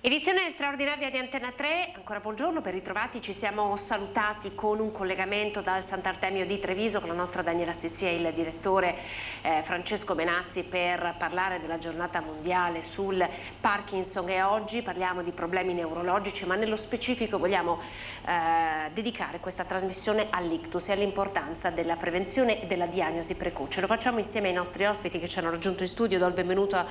Edizione straordinaria di Antena 3, ancora buongiorno, ben ritrovati, ci siamo salutati con un collegamento dal Sant'Artemio di Treviso con la nostra Daniela Sezzia e il direttore Francesco Benazzi per parlare della giornata mondiale sul Parkinson e oggi parliamo di problemi neurologici, ma nello specifico vogliamo dedicare questa trasmissione all'ictus e all'importanza della prevenzione e della diagnosi precoce. Lo facciamo insieme ai nostri ospiti che ci hanno raggiunto in studio. Do il benvenuto a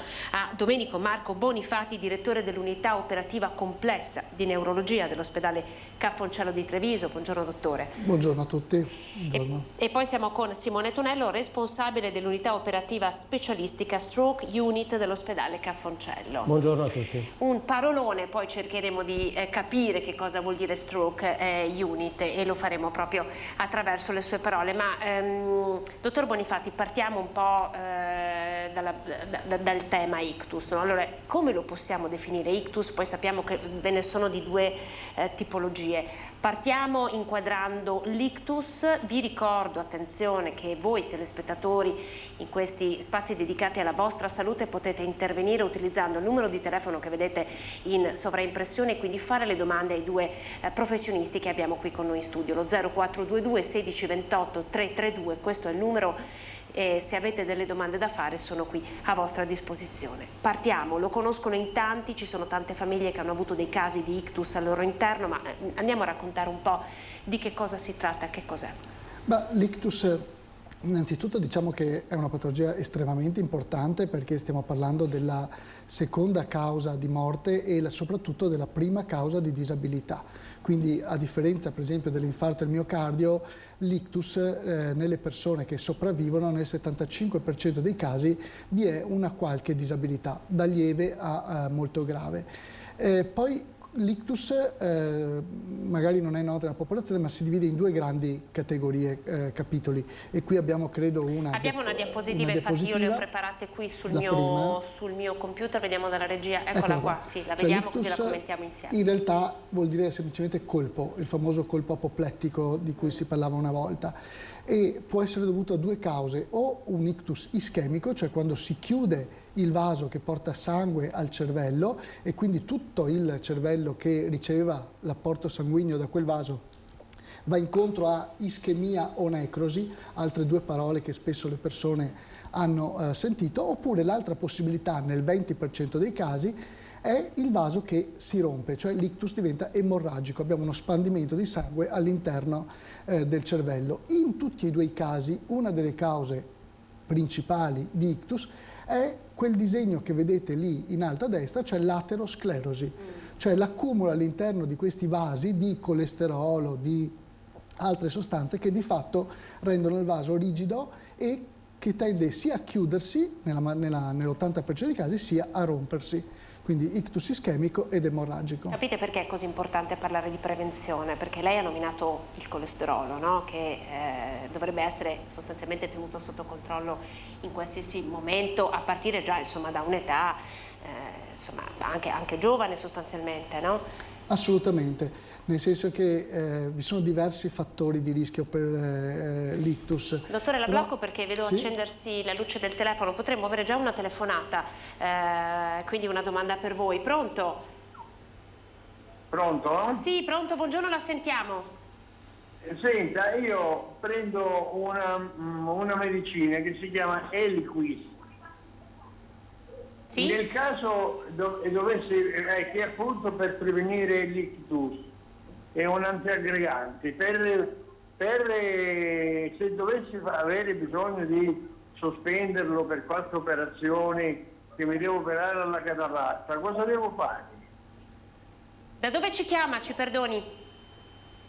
Domenico Marco Bonifati, direttore dell'unità operativa complessa di neurologia dell'ospedale Ca' Foncello di Treviso. Buongiorno dottore. Buongiorno a tutti. Buongiorno. E poi siamo con Simone Tonello, responsabile dell'unità operativa specialistica Stroke Unit dell'ospedale Ca' Foncello. Buongiorno a tutti. Un parolone, poi cercheremo di capire che cosa vuol dire Stroke Unit e lo faremo proprio attraverso le sue parole. Ma dottor Bonifati, partiamo un po' dal tema ictus, no? Allora, come lo possiamo definire ictus? Poi sappiamo che ve ne sono di due tipologie. Partiamo inquadrando l'ictus. Vi ricordo, attenzione, che voi telespettatori in questi spazi dedicati alla vostra salute potete intervenire utilizzando il numero di telefono che vedete in sovraimpressione e quindi fare le domande ai due professionisti che abbiamo qui con noi in studio. Lo 0422 16 28 332, questo è il numero. E se avete delle domande da fare sono qui a vostra disposizione. Partiamo, lo conoscono in tanti, ci sono tante famiglie che hanno avuto dei casi di ictus al loro interno, ma andiamo a raccontare un po' di che cosa si tratta, che cos'è. L'ictus innanzitutto diciamo che è una patologia estremamente importante perché stiamo parlando della seconda causa di morte e soprattutto della prima causa di disabilità. Quindi a differenza per esempio dell'infarto al miocardio, l'ictus nelle persone che sopravvivono nel 75% dei casi vi è una qualche disabilità, da lieve a molto grave. Poi l'ictus magari non è noto nella popolazione, ma si divide in due grandi categorie, capitoli, e qui abbiamo credo una diapositiva, infatti io le ho preparate qui sul mio computer, vediamo dalla regia, eccola qua, sì, la vediamo così la commentiamo insieme. In realtà vuol dire semplicemente colpo, il famoso colpo apoplettico di cui si parlava una volta, e può essere dovuto a due cause: o un ictus ischemico, cioè quando si chiude il vaso che porta sangue al cervello e quindi tutto il cervello che riceveva l'apporto sanguigno da quel vaso va incontro a ischemia o necrosi, altre due parole che spesso le persone hanno sentito. Oppure l'altra possibilità, nel 20% dei casi, è il vaso che si rompe, cioè l'ictus diventa emorragico, abbiamo uno spandimento di sangue all'interno del cervello. In tutti e due i casi una delle cause principali di ictus è quel disegno che vedete lì in alto a destra, cioè l'aterosclerosi, cioè l'accumulo all'interno di questi vasi di colesterolo, di altre sostanze che di fatto rendono il vaso rigido e che tende sia a chiudersi nell'80% dei casi sia a rompersi. Quindi ictus ischemico ed emorragico. Capite perché è così importante parlare di prevenzione? Perché lei ha nominato il colesterolo, no? Che dovrebbe essere sostanzialmente tenuto sotto controllo in qualsiasi momento, a partire già insomma da un'età anche giovane sostanzialmente, no? Assolutamente. Nel senso che vi sono diversi fattori di rischio per l'ictus. Dottore, la blocco perché vedo accendersi la luce del telefono. Potremmo avere già una telefonata, quindi una domanda per voi. Pronto? Pronto? Sì, pronto, buongiorno, la sentiamo. Senta, io prendo una medicina che si chiama Eliquis. Sì? Nel caso dovesse, che appunto per prevenire l'ictus, è un antiaggregante, se dovessi avere bisogno di sospenderlo per qualche operazione che mi devo operare alla cataratta, cosa devo fare? Da dove ci chiama, ci perdoni?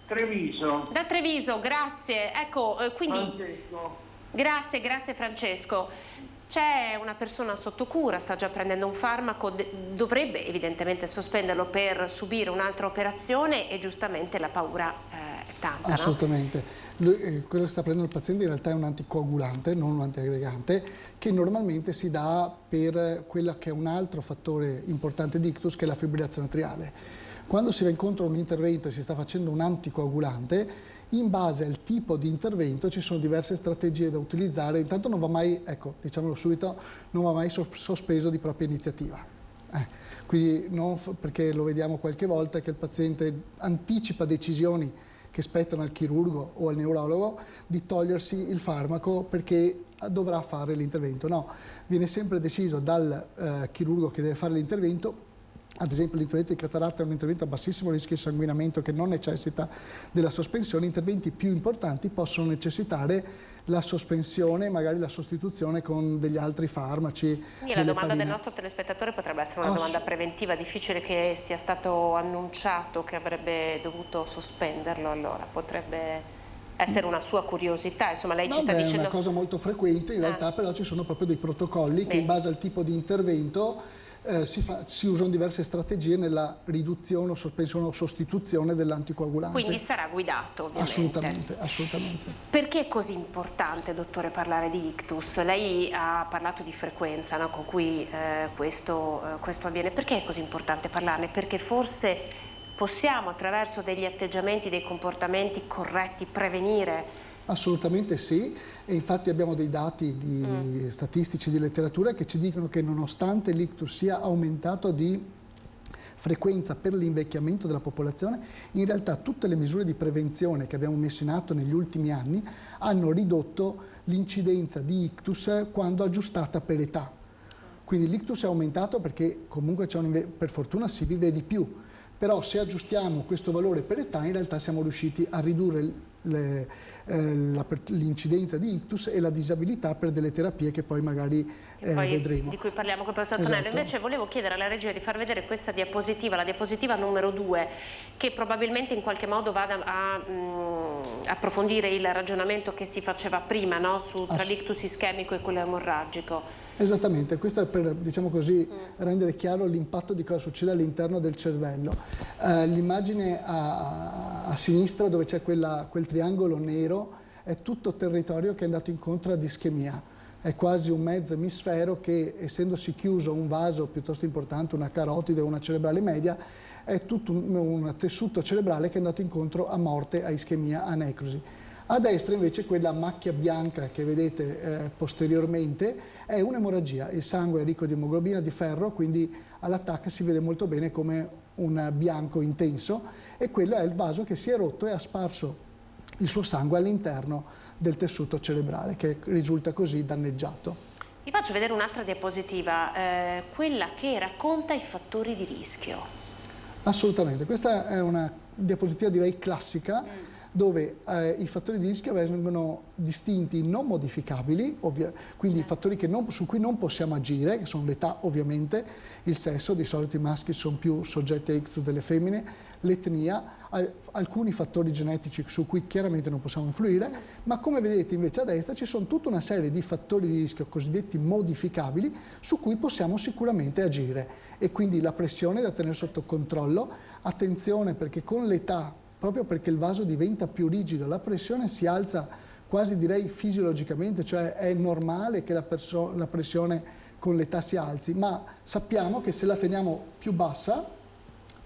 Treviso. Da Treviso, grazie. Ecco, quindi... Francesco. Grazie Francesco. C'è una persona sotto cura, sta già prendendo un farmaco, dovrebbe evidentemente sospenderlo per subire un'altra operazione e giustamente la paura è tanta, assolutamente. No? Quello che sta prendendo il paziente in realtà è un anticoagulante, non un antiaggregante, che normalmente si dà per quello che è un altro fattore importante di ictus, che è la fibrillazione atriale. Quando si va incontro a un intervento e si sta facendo un anticoagulante, in base al tipo di intervento ci sono diverse strategie da utilizzare. Intanto non va mai, ecco, diciamolo subito, non va mai sospeso di propria iniziativa. Quindi perché lo vediamo qualche volta che il paziente anticipa decisioni che spettano al chirurgo o al neurologo di togliersi il farmaco perché dovrà fare l'intervento. No, viene sempre deciso dal chirurgo che deve fare l'intervento. Ad esempio l'intervento di cataratta è un intervento a bassissimo rischio di sanguinamento che non necessita della sospensione. Interventi più importanti possono necessitare la sospensione, magari la sostituzione con degli altri farmaci. Quindi la domanda del nostro telespettatore potrebbe essere una domanda preventiva, difficile che sia stato annunciato che avrebbe dovuto sospenderlo, allora potrebbe essere una sua curiosità, insomma lei ci sta dicendo... È una cosa molto frequente, in realtà però ci sono proprio dei protocolli che in base al tipo di intervento si usano diverse strategie nella riduzione o sospensione o sostituzione dell'anticoagulante. Quindi sarà guidato, ovviamente. Assolutamente, assolutamente. Perché è così importante, dottore, parlare di ictus? Lei ha parlato di frequenza, no, con cui questo avviene. Perché è così importante parlarne? Perché forse possiamo, attraverso degli atteggiamenti, dei comportamenti corretti, prevenire? Assolutamente sì, e infatti abbiamo dei dati statistici di letteratura che ci dicono che nonostante l'ictus sia aumentato di frequenza per l'invecchiamento della popolazione, in realtà tutte le misure di prevenzione che abbiamo messo in atto negli ultimi anni hanno ridotto l'incidenza di ictus quando aggiustata per età. Quindi l'ictus è aumentato perché comunque per fortuna si vive di più, però se aggiustiamo questo valore per età in realtà siamo riusciti a ridurre l'incidenza di ictus e la disabilità per delle terapie che poi magari vedremo. Di cui parliamo con il professor Tonello. Esatto. Invece volevo chiedere alla regia di far vedere questa diapositiva, la diapositiva numero 2, che probabilmente in qualche modo vada a approfondire il ragionamento che si faceva prima, no? Tra l'ictus ischemico e quello emorragico. Esattamente, questo è per, diciamo così, rendere chiaro l'impatto di cosa succede all'interno del cervello. L'immagine a sinistra dove c'è quel triangolo nero è tutto territorio che è andato incontro ad ischemia. È quasi un mezzo emisfero che, essendosi chiuso un vaso piuttosto importante, una carotide o una cerebrale media, è tutto un tessuto cerebrale che è andato incontro a morte, a ischemia, a necrosi. A destra invece quella macchia bianca che vedete posteriormente è un'emorragia. Il sangue è ricco di emoglobina, di ferro, quindi all'attacco si vede molto bene come un bianco intenso e quello è il vaso che si è rotto e ha sparso il suo sangue all'interno del tessuto cerebrale che risulta così danneggiato. Vi faccio vedere un'altra diapositiva, quella che racconta i fattori di rischio. Assolutamente, questa è una diapositiva direi classica dove i fattori di rischio vengono distinti in non modificabili, quindi i fattori su cui non possiamo agire, che sono l'età ovviamente, il sesso, di solito i maschi sono più soggetti a ictus delle femmine, l'etnia, alcuni fattori genetici su cui chiaramente non possiamo influire, ma come vedete invece a destra ci sono tutta una serie di fattori di rischio cosiddetti modificabili su cui possiamo sicuramente agire e quindi la pressione da tenere sotto controllo, attenzione perché con l'età, proprio perché il vaso diventa più rigido, la pressione si alza quasi direi fisiologicamente, cioè è normale che la pressione con l'età si alzi, ma sappiamo che se la teniamo più bassa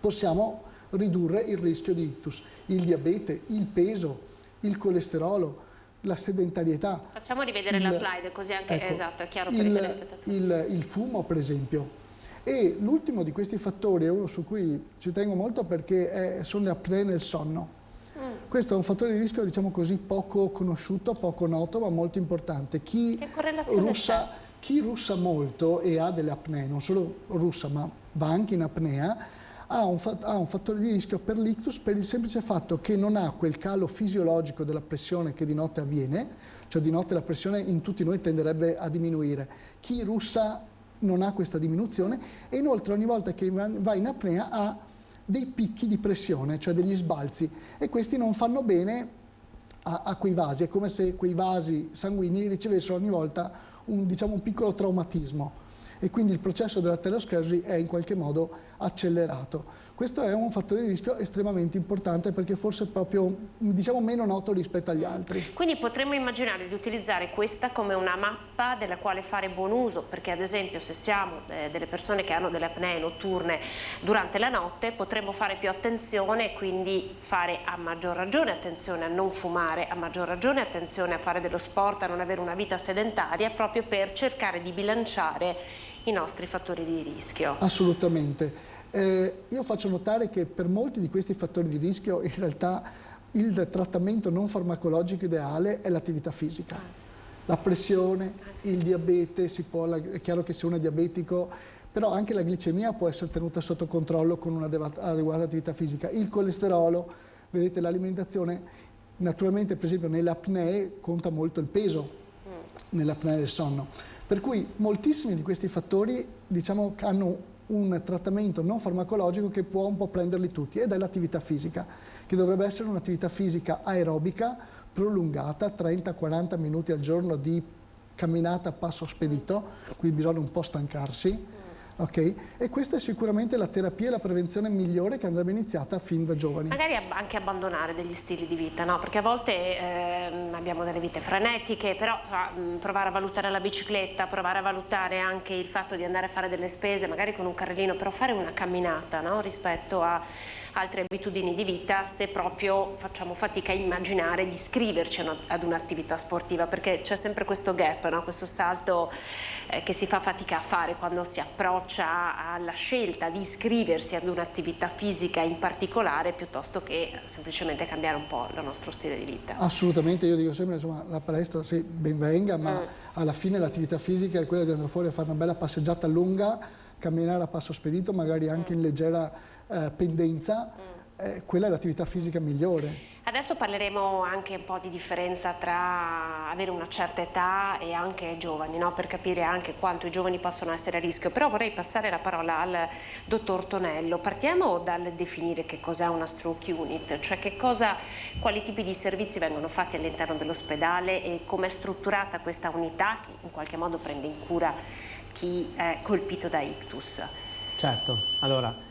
possiamo ridurre il rischio di ictus, il diabete, il peso, il colesterolo, la sedentarietà. Facciamo rivedere la slide così anche ecco, esatto, è chiaro per i telespettatori. Il fumo per esempio. E l'ultimo di questi fattori è uno su cui ci tengo molto perché sono le apnee nel sonno. Questo è un fattore di rischio, diciamo così, poco conosciuto, poco noto, ma molto importante. Chi russa molto e ha delle apnee, non solo russa, ma va anche in apnea, ha un fattore di rischio per l'ictus per il semplice fatto che non ha quel calo fisiologico della pressione che di notte avviene, cioè di notte la pressione in tutti noi tenderebbe a diminuire. Chi russa non ha questa diminuzione e inoltre ogni volta che va in apnea ha dei picchi di pressione, cioè degli sbalzi e questi non fanno bene a quei vasi, è come se quei vasi sanguigni ricevessero ogni volta un piccolo traumatismo e quindi il processo dell'arteriosclerosi è in qualche modo accelerato. Questo è un fattore di rischio estremamente importante perché forse è proprio meno noto rispetto agli altri. Quindi potremmo immaginare di utilizzare questa come una mappa della quale fare buon uso, perché ad esempio se siamo delle persone che hanno delle apnee notturne durante la notte potremmo fare più attenzione e quindi fare a maggior ragione attenzione a non fumare, a maggior ragione attenzione a fare dello sport, a non avere una vita sedentaria proprio per cercare di bilanciare i nostri fattori di rischio. Assolutamente. Io faccio notare che per molti di questi fattori di rischio in realtà il trattamento non farmacologico ideale è l'attività fisica. La pressione, il diabete, è chiaro che se uno è diabetico, però anche la glicemia può essere tenuta sotto controllo con un'adeguata attività fisica. Il colesterolo, vedete, l'alimentazione, naturalmente per esempio nelle apnee conta molto il peso, nelle apnee del sonno. Per cui moltissimi di questi fattori, diciamo, hanno un trattamento non farmacologico che può un po' prenderli tutti, ed è l'attività fisica, che dovrebbe essere un'attività fisica aerobica prolungata, 30-40 minuti al giorno di camminata a passo spedito, quindi bisogna un po' stancarsi. Okay? E questa è sicuramente la terapia e la prevenzione migliore che andrebbe iniziata fin da giovani. Magari anche abbandonare degli stili di vita, no? Perché a volte abbiamo delle vite frenetiche, però provare a valutare la bicicletta, provare a valutare anche il fatto di andare a fare delle spese, magari con un carrellino, però fare una camminata, no? Rispetto a altre abitudini di vita, se proprio facciamo fatica a immaginare di iscriverci ad un'attività sportiva, perché c'è sempre questo gap, no? Questo salto che si fa fatica a fare quando si approccia alla scelta di iscriversi ad un'attività fisica in particolare, piuttosto che semplicemente cambiare un po' il nostro stile di vita. Assolutamente, io dico sempre, insomma, la palestra sì, ben venga, ma alla fine l'attività fisica è quella di andare fuori a fare una bella passeggiata lunga, camminare a passo spedito, magari anche in leggera pendenza, quella è l'attività fisica migliore. Adesso parleremo anche un po' di differenza tra avere una certa età e anche giovani, no? Per capire anche quanto i giovani possono essere a rischio. Però vorrei passare la parola al dottor Tonello. Partiamo dal definire che cos'è una stroke unit, cioè quali tipi di servizi vengono fatti all'interno dell'ospedale e come è strutturata questa unità che in qualche modo prende in cura chi è colpito da ictus. Certo, allora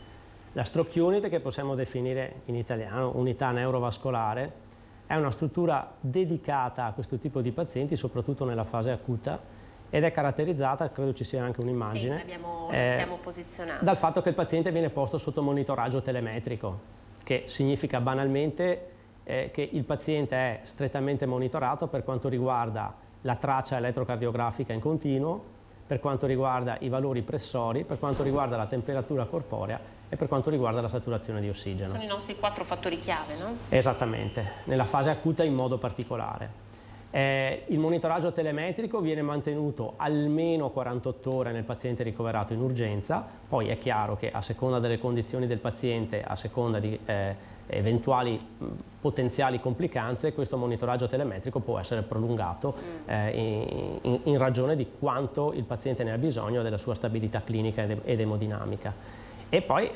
la stroke unit, che possiamo definire in italiano unità neurovascolare, è una struttura dedicata a questo tipo di pazienti, soprattutto nella fase acuta, ed è caratterizzata, credo ci sia anche un'immagine, la stiamo posizionando, dal fatto che il paziente viene posto sotto monitoraggio telemetrico, che significa banalmente che il paziente è strettamente monitorato per quanto riguarda la traccia elettrocardiografica in continuo, per quanto riguarda i valori pressori, per quanto riguarda la temperatura corporea e per quanto riguarda la saturazione di ossigeno. Sono i nostri 4 fattori chiave, no? Esattamente, nella fase acuta in modo particolare. Il monitoraggio telemetrico viene mantenuto almeno 48 ore nel paziente ricoverato in urgenza, poi è chiaro che a seconda delle condizioni del paziente, a seconda di eventuali potenziali complicanze, questo monitoraggio telemetrico può essere prolungato in ragione di quanto il paziente ne ha bisogno della sua stabilità clinica ed emodinamica. E poi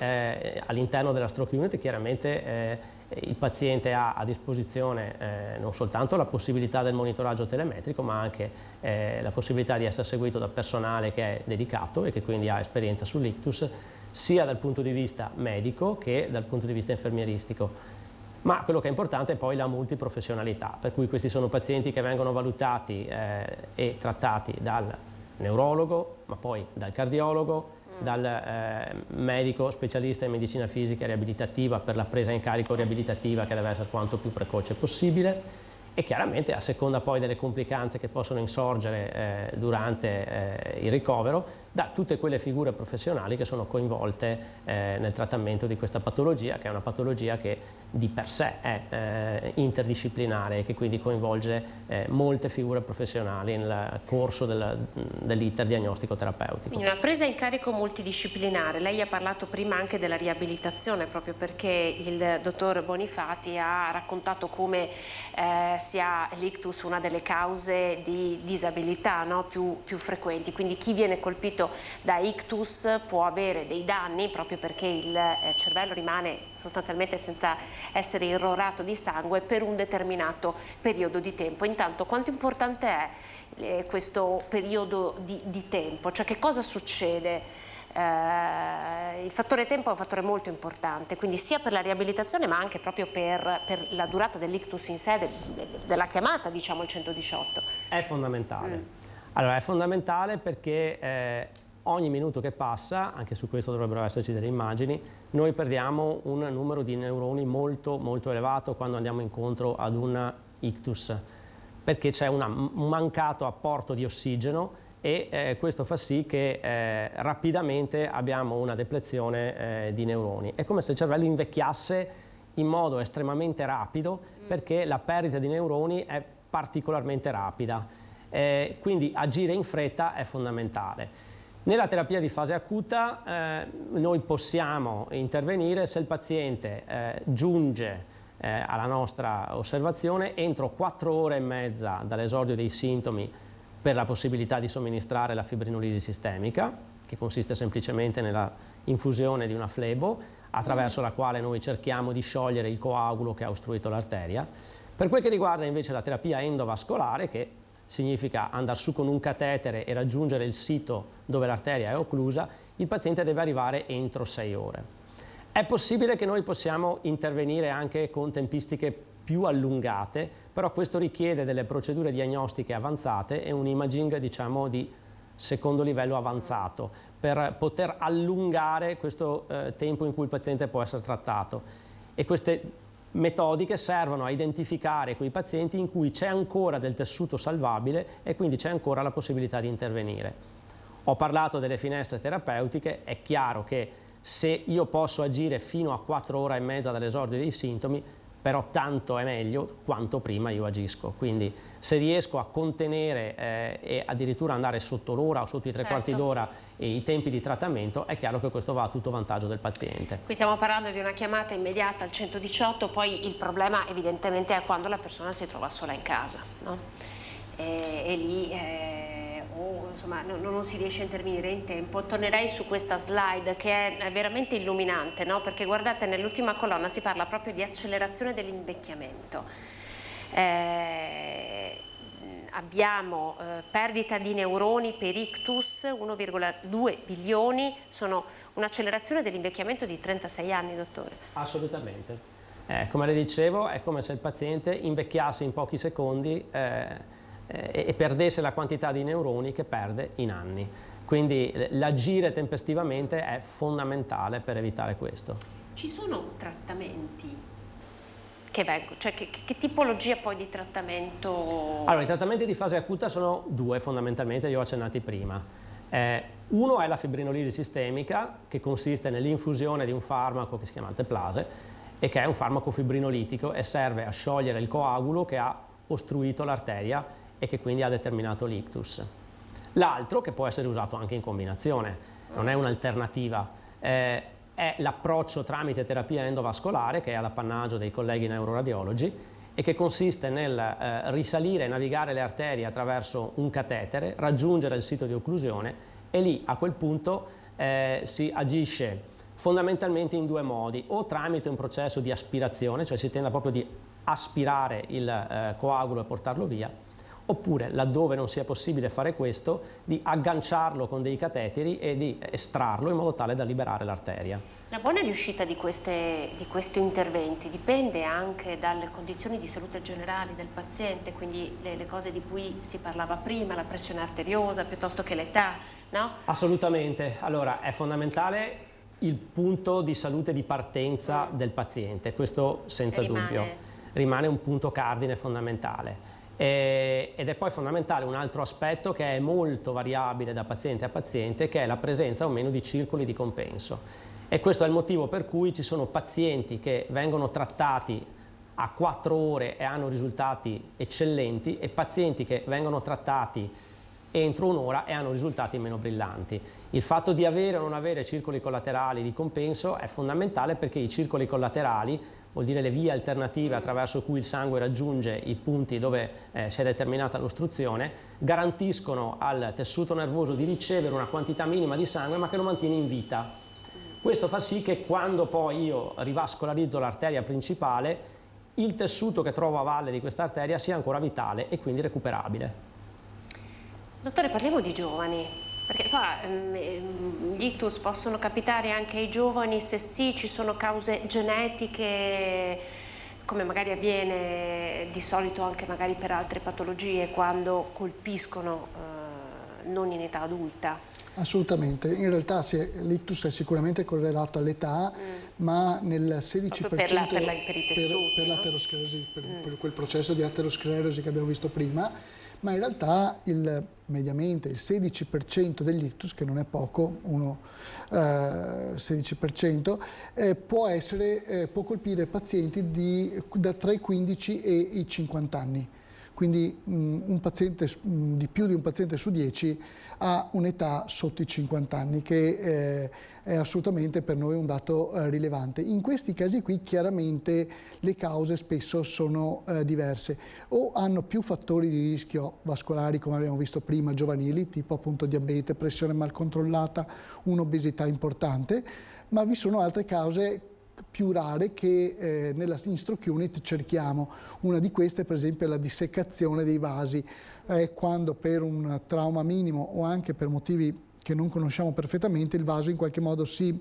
all'interno della stroke unit chiaramente il paziente ha a disposizione non soltanto la possibilità del monitoraggio telemetrico, ma anche la possibilità di essere seguito da personale che è dedicato e che quindi ha esperienza sull'ictus, sia dal punto di vista medico che dal punto di vista infermieristico. Ma quello che è importante è poi la multiprofessionalità, per cui questi sono pazienti che vengono valutati e trattati dal neurologo, ma poi dal cardiologo, dal medico specialista in medicina fisica e riabilitativa per la presa in carico riabilitativa, che deve essere quanto più precoce possibile, e chiaramente a seconda poi delle complicanze che possono insorgere durante il ricovero, da tutte quelle figure professionali che sono coinvolte nel trattamento di questa patologia, che è una patologia che di per sé è interdisciplinare e che quindi coinvolge molte figure professionali nel corso dell'iter diagnostico-terapeutico. Quindi una presa in carico multidisciplinare. Lei ha parlato prima anche della riabilitazione, proprio perché il dottor Bonifati ha raccontato come sia l'ictus una delle cause di disabilità, no? più frequenti, quindi chi viene colpito da ictus può avere dei danni proprio perché il cervello rimane sostanzialmente senza essere irrorato di sangue per un determinato periodo di tempo. Intanto quanto importante è questo periodo di tempo? Cioè che cosa succede? Il fattore tempo è un fattore molto importante, quindi sia per la riabilitazione ma anche proprio per la durata dell'ictus in sé, della chiamata, diciamo, al 118. È fondamentale. Allora, è fondamentale perché ogni minuto che passa, anche su questo dovrebbero esserci delle immagini, noi perdiamo un numero di neuroni molto molto elevato quando andiamo incontro ad un ictus, perché c'è un mancato apporto di ossigeno e questo fa sì che rapidamente abbiamo una deplezione di neuroni. È come se il cervello invecchiasse in modo estremamente rapido, perché la perdita di neuroni è particolarmente rapida, quindi agire in fretta è fondamentale. Nella terapia di fase acuta noi possiamo intervenire se il paziente giunge alla nostra osservazione entro 4 ore e mezza dall'esordio dei sintomi, per la possibilità di somministrare la fibrinolisi sistemica, che consiste semplicemente nella infusione di una flebo, attraverso la quale noi cerchiamo di sciogliere il coagulo che ha ostruito l'arteria. Per quel che riguarda invece la terapia endovascolare, che significa andare su con un catetere e raggiungere il sito dove l'arteria è occlusa, il paziente deve arrivare entro 6 ore. È possibile che noi possiamo intervenire anche con tempistiche più allungate, però questo richiede delle procedure diagnostiche avanzate e un imaging, diciamo, di secondo livello avanzato, per poter allungare questo tempo in cui il paziente può essere trattato. E queste metodiche servono a identificare quei pazienti in cui c'è ancora del tessuto salvabile e quindi c'è ancora la possibilità di intervenire. Ho parlato delle finestre terapeutiche, è chiaro che se io posso agire fino a 4 ore e mezza dall'esordio dei sintomi, però tanto è meglio quanto prima io agisco. Quindi se riesco a contenere e addirittura andare sotto l'ora o sotto i 3/4 d'ora i tempi di trattamento, è chiaro che questo va a tutto vantaggio del paziente. Qui stiamo parlando di una chiamata immediata al 118, poi il problema evidentemente è quando la persona si trova sola in casa, no? E lì insomma, non si riesce a intervenire in tempo. Tornerei su questa slide che è veramente illuminante, no? Perché guardate, nell'ultima colonna si parla proprio di accelerazione dell'invecchiamento. Abbiamo perdita di neuroni per ictus, 1,2 bilioni, sono un'accelerazione dell'invecchiamento di 36 anni, dottore. Assolutamente. Come le dicevo, è come se il paziente invecchiasse in pochi secondi e perdesse la quantità di neuroni che perde in anni. Quindi l'agire tempestivamente è fondamentale per evitare questo. Ci sono trattamenti che vengono, cioè che tipologia poi di trattamento? Allora, i trattamenti di fase acuta sono 2 fondamentalmente, li ho accennati prima. Uno è la fibrinolisi sistemica, che consiste nell'infusione di un farmaco che si chiama alteplase e che è un farmaco fibrinolitico e serve a sciogliere il coagulo che ha ostruito l'arteria e che quindi ha determinato l'ictus. L'altro, che può essere usato anche in combinazione, non è un'alternativa, è l'approccio tramite terapia endovascolare, che è all'appannaggio dei colleghi neuroradiologi e che consiste nel risalire e navigare le arterie attraverso un catetere, raggiungere il sito di occlusione e lì a quel punto si agisce fondamentalmente in 2 modi, o tramite un processo di aspirazione, cioè si tende proprio di aspirare il coagulo e portarlo via, oppure, laddove non sia possibile fare questo, di agganciarlo con dei cateteri e di estrarlo in modo tale da liberare l'arteria. La buona riuscita di questi interventi dipende anche dalle condizioni di salute generali del paziente, quindi le cose di cui si parlava prima, la pressione arteriosa piuttosto che l'età, no? Assolutamente. Allora, è fondamentale il punto di salute di partenza del paziente, questo senza dubbio. Rimane un punto cardine fondamentale. Ed è poi fondamentale un altro aspetto che è molto variabile da paziente a paziente, che è la presenza o meno di circoli di compenso. E questo è il motivo per cui ci sono pazienti che vengono trattati a 4 ore e hanno risultati eccellenti e pazienti che vengono trattati entro un'ora e hanno risultati meno brillanti. Il fatto di avere o non avere circoli collaterali di compenso è fondamentale, perché i circoli collaterali vuol dire le vie alternative attraverso cui il sangue raggiunge i punti dove si è determinata l'ostruzione, garantiscono al tessuto nervoso di ricevere una quantità minima di sangue ma che lo mantiene in vita. Questo fa sì che quando poi io rivascolarizzo l'arteria principale, il tessuto che trovo a valle di questa arteria sia ancora vitale e quindi recuperabile. Dottore, parliamo di giovani. Perché gli ictus possono capitare anche ai giovani, se sì ci sono cause genetiche, come magari avviene di solito anche magari per altre patologie quando colpiscono non in età adulta. Assolutamente, in realtà l'ictus è sicuramente correlato all'età, ma nel 16% per i tessuti, per l'aterosclerosi, per quel processo di aterosclerosi che abbiamo visto prima, ma in realtà mediamente il 16% degli ictus, che non è poco, 16%, può colpire pazienti tra i 15 e i 50 anni. Quindi di più di un paziente su 10 ha un'età sotto i 50 anni, che è assolutamente per noi un dato rilevante. In questi casi qui chiaramente le cause spesso sono diverse, o hanno più fattori di rischio vascolari, come abbiamo visto prima, giovanili, tipo appunto diabete, pressione mal controllata, un'obesità importante, ma vi sono altre cause più rare che nella stroke unit cerchiamo. Una di queste per esempio è la dissecazione dei vasi, quando per un trauma minimo o anche per motivi che non conosciamo perfettamente il vaso in qualche modo si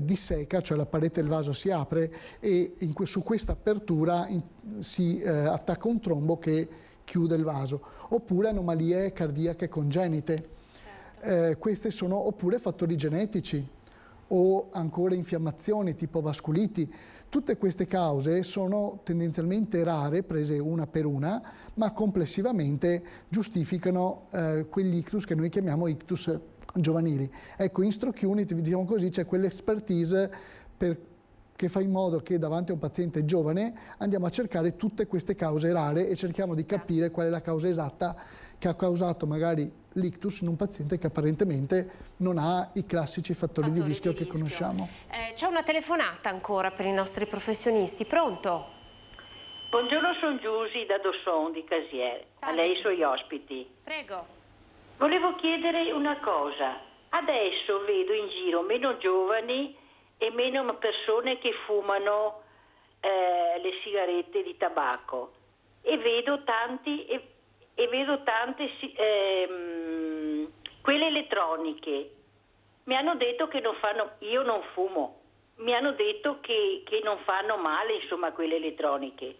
disseca, cioè la parete del vaso si apre e su questa apertura si attacca un trombo che chiude il vaso, oppure anomalie cardiache congenite. Queste sono, oppure fattori genetici, o ancora infiammazioni tipo vasculiti. Tutte queste cause sono tendenzialmente rare, prese una per una, ma complessivamente giustificano quegli ictus che noi chiamiamo ictus giovanili. Ecco, in stroke unit, diciamo così, c'è quell'expertise che fa in modo che davanti a un paziente giovane andiamo a cercare tutte queste cause rare e cerchiamo di capire qual è la causa esatta che ha causato magari l'ictus in un paziente che apparentemente non ha i classici fattori di rischio che conosciamo. C'è una telefonata ancora per i nostri professionisti. Pronto? Buongiorno, sono Giusy da Dosson di Casier. Salve, a lei e ai Giusy. suoi ospiti. Prego. Volevo chiedere una cosa. Adesso vedo in giro meno giovani e meno persone che fumano le sigarette di tabacco e vedo tante quelle elettroniche. Mi hanno detto che non fanno, io non fumo, mi hanno detto che non fanno male, insomma, quelle elettroniche,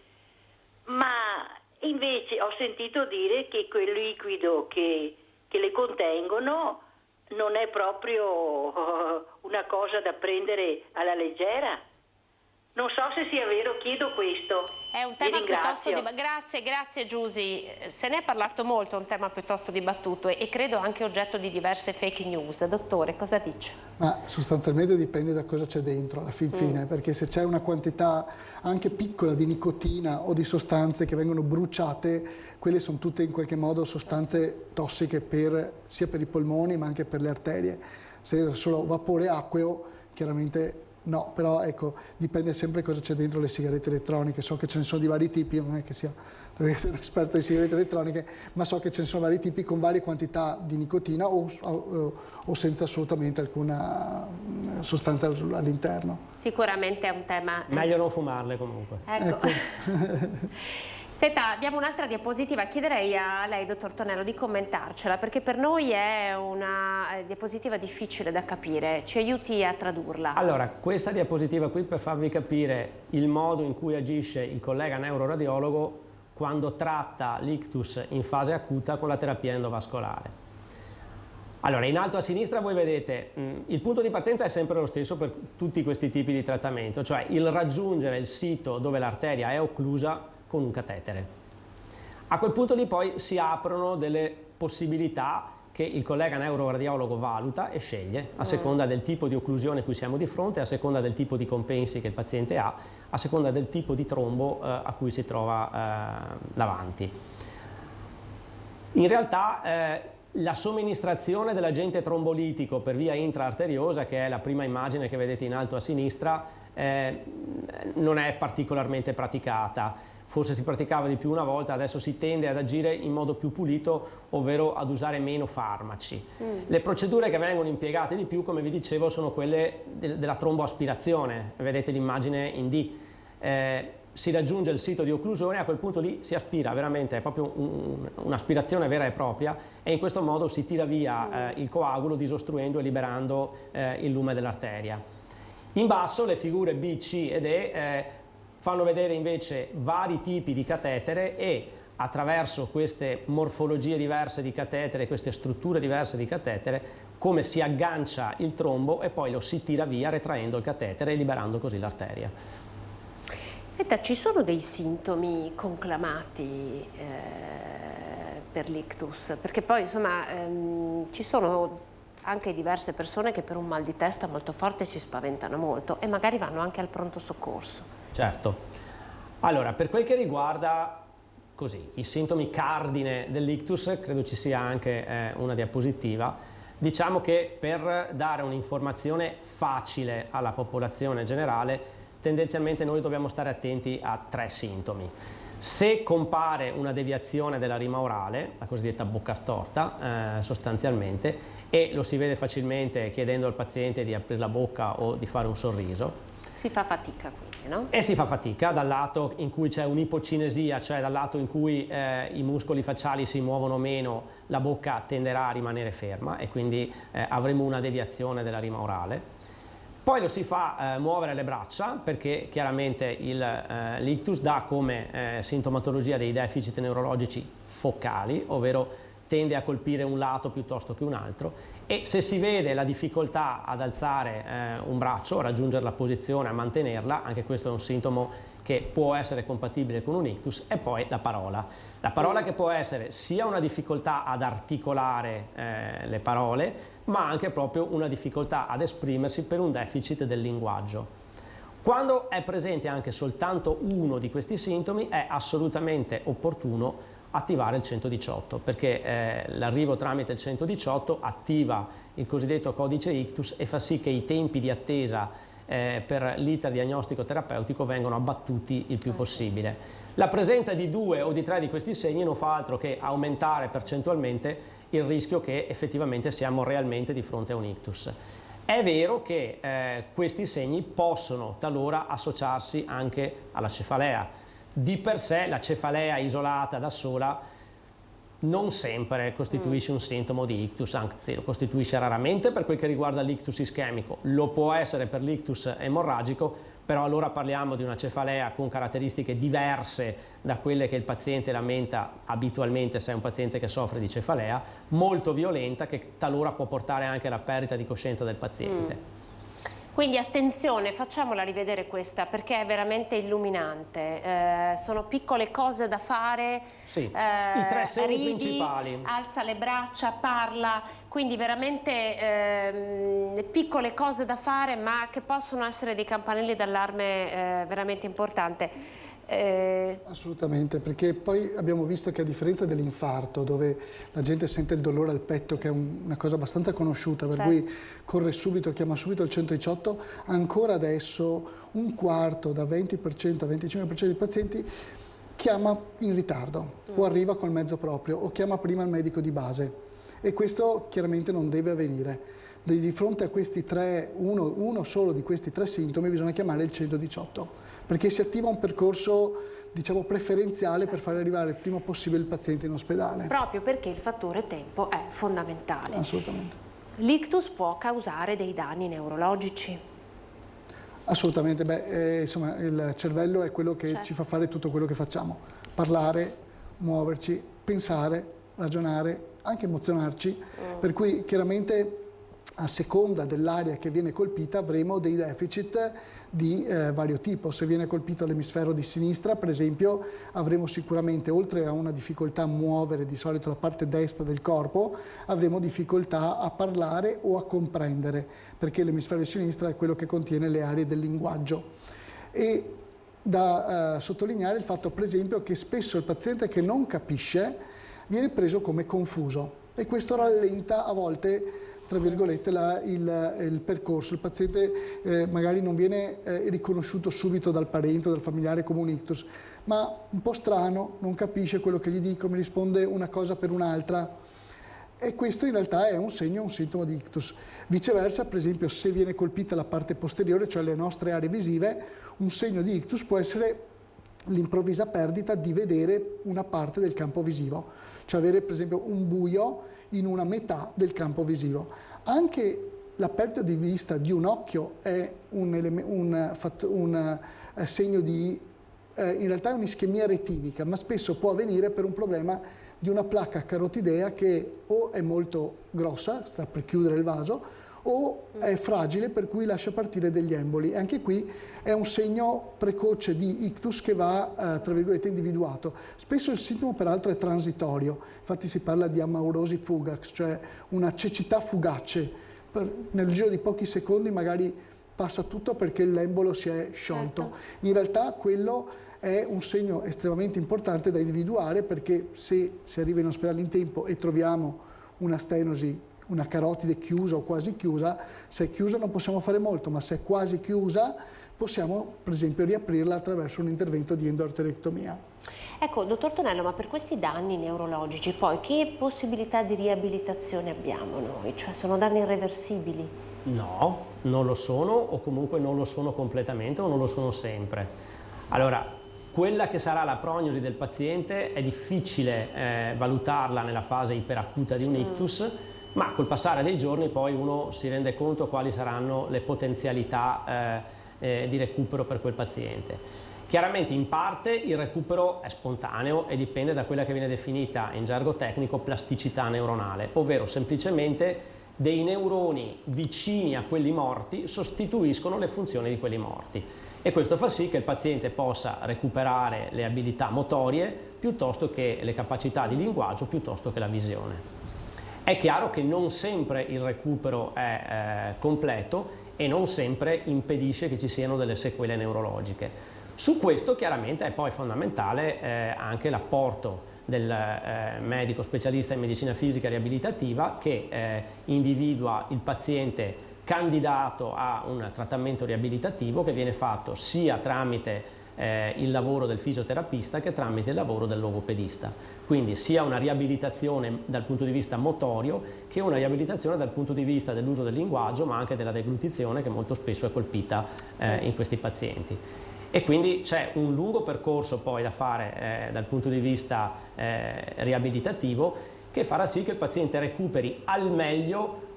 ma invece ho sentito dire che quel liquido che le contengono non è proprio una cosa da prendere alla leggera. Non so se sia vero, chiedo questo. È un tema piuttosto grazie Giusy, se ne è parlato molto, è un tema piuttosto dibattuto e credo anche oggetto di diverse fake news. Dottore, cosa dice? Ma sostanzialmente dipende da cosa c'è dentro alla fin fine, perché se c'è una quantità anche piccola di nicotina o di sostanze che vengono bruciate, quelle sono tutte in qualche modo sostanze tossiche sia per i polmoni ma anche per le arterie. Se è solo vapore acqueo, chiaramente no, però ecco, dipende sempre cosa c'è dentro le sigarette elettroniche. So che ce ne sono di vari tipi, non è che sia un esperto di sigarette elettroniche, ma so che ce ne sono vari tipi con varie quantità di nicotina o senza assolutamente alcuna sostanza all'interno. Sicuramente è un tema... Meglio non fumarle comunque. Ecco. Senta, abbiamo un'altra diapositiva, chiederei a lei, dottor Tonello, di commentarcela, perché per noi è una diapositiva difficile da capire, ci aiuti a tradurla. Allora, questa diapositiva qui per farvi capire il modo in cui agisce il collega neuroradiologo quando tratta l'ictus in fase acuta con la terapia endovascolare. Allora, in alto a sinistra voi vedete, il punto di partenza è sempre lo stesso per tutti questi tipi di trattamento, cioè il raggiungere il sito dove l'arteria è occlusa con un catetere. A quel punto lì poi si aprono delle possibilità che il collega neuroradiologo valuta e sceglie a seconda del tipo di occlusione a cui siamo di fronte, a seconda del tipo di compensi che il paziente ha, a seconda del tipo di trombo a cui si trova davanti. In realtà la somministrazione dell'agente trombolitico per via intraarteriosa, che è la prima immagine che vedete in alto a sinistra, non è particolarmente praticata. Forse si praticava di più una volta, adesso si tende ad agire in modo più pulito, ovvero ad usare meno farmaci. Le procedure che vengono impiegate di più, come vi dicevo, sono quelle della tromboaspirazione. Vedete l'immagine in D. Si raggiunge il sito di occlusione, a quel punto lì si aspira, veramente è proprio un'aspirazione vera e propria, e in questo modo si tira via il coagulo disostruendo e liberando il lume dell'arteria. In basso le figure B, C ed E fanno vedere invece vari tipi di catetere e attraverso queste morfologie diverse di catetere, queste strutture diverse di catetere, come si aggancia il trombo e poi lo si tira via retraendo il catetere e liberando così l'arteria. Senta, ci sono dei sintomi conclamati per l'ictus? Perché poi insomma ci sono anche diverse persone che per un mal di testa molto forte si spaventano molto e magari vanno anche al pronto soccorso. Certo. Allora, per quel che riguarda i sintomi cardine dell'ictus, credo ci sia anche una diapositiva. Diciamo che per dare un'informazione facile alla popolazione generale, tendenzialmente noi dobbiamo stare attenti a 3 sintomi. Se compare una deviazione della rima orale, la cosiddetta bocca storta sostanzialmente, e lo si vede facilmente chiedendo al paziente di aprire la bocca o di fare un sorriso, si fa fatica quindi, no? E si fa fatica dal lato in cui c'è un'ipocinesia, cioè dal lato in cui i muscoli facciali si muovono meno, la bocca tenderà a rimanere ferma e quindi avremo una deviazione della rima orale. Poi lo si fa muovere le braccia perché chiaramente l'ictus dà come sintomatologia dei deficit neurologici focali, ovvero tende a colpire un lato piuttosto che un altro, e se si vede la difficoltà ad alzare un braccio, a raggiungere la posizione, a mantenerla, anche questo è un sintomo che può essere compatibile con un ictus. E poi la parola che può essere sia una difficoltà ad articolare le parole, ma anche proprio una difficoltà ad esprimersi per un deficit del linguaggio. Quando è presente anche soltanto uno di questi sintomi è assolutamente opportuno attivare il 118, perché l'arrivo tramite il 118 attiva il cosiddetto codice ictus e fa sì che i tempi di attesa per l'iter diagnostico terapeutico vengano abbattuti il più possibile. La presenza di 2 o di 3 di questi segni non fa altro che aumentare percentualmente il rischio che effettivamente siamo realmente di fronte a un ictus. È vero che questi segni possono talora associarsi anche alla cefalea. Di per sé la cefalea isolata da sola non sempre costituisce un sintomo di ictus, anzi lo costituisce raramente per quel che riguarda l'ictus ischemico, lo può essere per l'ictus emorragico, però allora parliamo di una cefalea con caratteristiche diverse da quelle che il paziente lamenta abitualmente se è un paziente che soffre di cefalea, molto violenta, che talora può portare anche alla perdita di coscienza del paziente. Quindi attenzione, facciamola rivedere questa perché è veramente illuminante. Sono piccole cose da fare. Sì, i 3 segni ridi, principali. Alza le braccia, parla, quindi veramente piccole cose da fare ma che possono essere dei campanelli d'allarme veramente importanti. Assolutamente, perché poi abbiamo visto che a differenza dell'infarto, dove la gente sente il dolore al petto, che è una cosa abbastanza conosciuta, per cui corre subito, chiama subito il 118, ancora adesso un quarto, da 20% a 25% dei pazienti chiama in ritardo, o arriva col mezzo proprio, o chiama prima il medico di base. E questo chiaramente non deve avvenire. Di fronte a questi 3, uno solo di questi 3 sintomi bisogna chiamare il 118, perché si attiva un percorso, diciamo, preferenziale per far arrivare il prima possibile il paziente in ospedale. Proprio perché il fattore tempo è fondamentale. Assolutamente. L'ictus può causare dei danni neurologici? Assolutamente, insomma il cervello è quello che ci fa fare tutto quello che facciamo, parlare, muoverci, pensare, ragionare, anche emozionarci, per cui chiaramente a seconda dell'area che viene colpita avremo dei deficit di vario tipo. Se viene colpito l'emisfero di sinistra, per esempio, avremo sicuramente, oltre a una difficoltà a muovere di solito la parte destra del corpo, avremo difficoltà a parlare o a comprendere, perché l'emisfero di sinistra è quello che contiene le aree del linguaggio. E da sottolineare il fatto, per esempio, che spesso il paziente che non capisce viene preso come confuso e questo rallenta a volte, tra virgolette, il percorso. Il paziente magari non viene riconosciuto subito dal parente o dal familiare come un ictus, ma un po' strano, non capisce quello che gli dico, mi risponde una cosa per un'altra, e questo in realtà è un segno, un sintomo di ictus. Viceversa, per esempio, se viene colpita la parte posteriore, cioè le nostre aree visive, un segno di ictus può essere l'improvvisa perdita di vedere una parte del campo visivo, cioè avere per esempio un buio in una metà del campo visivo. Anche la perdita di vista di un occhio è un segno di, in realtà è un'ischemia retinica, ma spesso può avvenire per un problema di una placca carotidea che o è molto grossa, sta per chiudere il vaso, o è fragile per cui lascia partire degli emboli. E anche qui è un segno precoce di ictus che va, tra virgolette, individuato. Spesso il sintomo peraltro è transitorio, infatti si parla di amaurosi fugax, cioè una cecità fugace. Nel giro di pochi secondi magari passa tutto perché l'embolo si è sciolto. Certo. In realtà quello è un segno estremamente importante da individuare, perché se si arriva in ospedale in tempo e troviamo una stenosi, una carotide chiusa o quasi chiusa, se è chiusa non possiamo fare molto, ma se è quasi chiusa possiamo per esempio riaprirla attraverso un intervento di endoarterectomia. Ecco, dottor Tonello, ma per questi danni neurologici poi che possibilità di riabilitazione abbiamo noi? Cioè sono danni irreversibili? No, non lo sono, o comunque non lo sono completamente o non lo sono sempre. Allora, quella che sarà la prognosi del paziente è difficile valutarla nella fase iperacuta di un ictus, ma col passare dei giorni poi uno si rende conto quali saranno le potenzialità di recupero per quel paziente. Chiaramente in parte il recupero è spontaneo e dipende da quella che viene definita in gergo tecnico plasticità neuronale, ovvero semplicemente dei neuroni vicini a quelli morti sostituiscono le funzioni di quelli morti, e questo fa sì che il paziente possa recuperare le abilità motorie piuttosto che le capacità di linguaggio, piuttosto che la visione. È chiaro che non sempre il recupero è completo e non sempre impedisce che ci siano delle sequele neurologiche. Su questo chiaramente è poi fondamentale anche l'apporto del medico specialista in medicina fisica riabilitativa, che individua il paziente candidato a un trattamento riabilitativo che viene fatto sia tramite il lavoro del fisioterapista che tramite il lavoro del logopedista. Quindi sia una riabilitazione dal punto di vista motorio che una riabilitazione dal punto di vista dell'uso del linguaggio, ma anche della deglutizione, che molto spesso è colpita in questi pazienti. E quindi c'è un lungo percorso poi da fare dal punto di vista riabilitativo, che farà sì che il paziente recuperi al meglio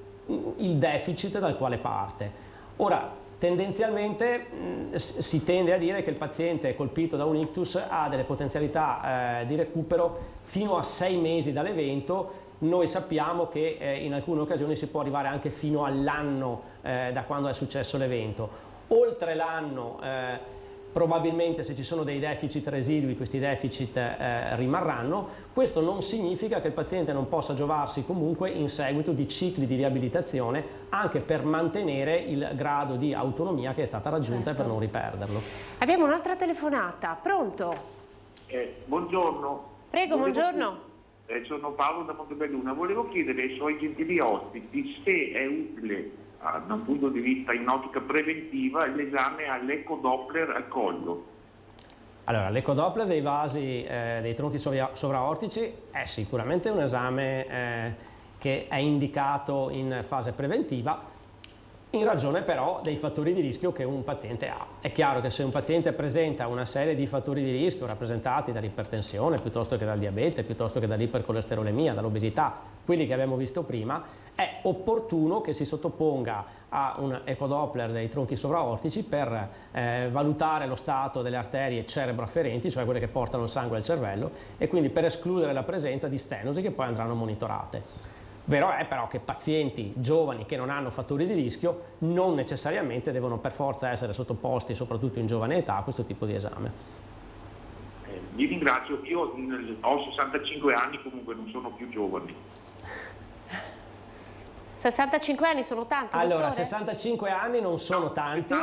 il deficit dal quale parte. Ora, tendenzialmente si tende a dire che il paziente colpito da un ictus ha delle potenzialità di recupero fino a 6 mesi dall'evento. Noi sappiamo che in alcune occasioni si può arrivare anche fino all'anno da quando è successo l'evento. Oltre l'anno probabilmente, se ci sono dei deficit residui, questi deficit rimarranno. Questo non significa che il paziente non possa giovarsi comunque in seguito di cicli di riabilitazione, anche per mantenere il grado di autonomia che è stata raggiunta, e per non riperderlo. Abbiamo un'altra telefonata, pronto? Buongiorno. Prego, buongiorno. Sono Paolo da Montebelluna. Volevo chiedere ai suoi gentili ospiti se è utile da un punto di vista in ottica preventiva l'esame all'ecodoppler al collo. Allora, l'ecodoppler dei vasi dei tronchi sovraortici è sicuramente un esame che è indicato in fase preventiva, in ragione però dei fattori di rischio che un paziente ha. È chiaro che se un paziente presenta una serie di fattori di rischio rappresentati dall'ipertensione, piuttosto che dal diabete, piuttosto che dall'ipercolesterolemia, dall'obesità, quelli che abbiamo visto prima, è opportuno che si sottoponga a un ecodoppler dei tronchi sovraortici per valutare lo stato delle arterie cerebroafferenti, cioè quelle che portano il sangue al cervello, e quindi per escludere la presenza di stenosi che poi andranno monitorate. Vero è però che pazienti giovani che non hanno fattori di rischio non necessariamente devono per forza essere sottoposti, soprattutto in giovane età, a questo tipo di esame. Vi ringrazio, io ho 65 anni, comunque non sono più giovane. 65 anni sono tanti, allora, dottore? 65 anni non sono tanti.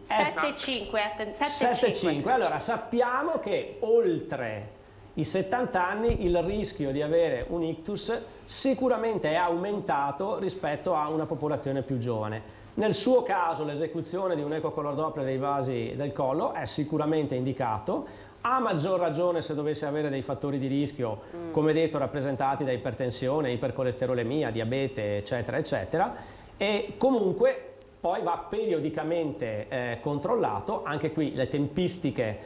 75. Allora, sappiamo che oltre i 70 anni il rischio di avere un ictus sicuramente è aumentato rispetto a una popolazione più giovane. Nel suo caso l'esecuzione di un ecocolor doppler dei vasi del collo è sicuramente indicato, a maggior ragione se dovesse avere dei fattori di rischio, come detto, rappresentati da ipertensione, ipercolesterolemia, diabete, eccetera, eccetera, e comunque poi va periodicamente controllato. Anche qui le tempistiche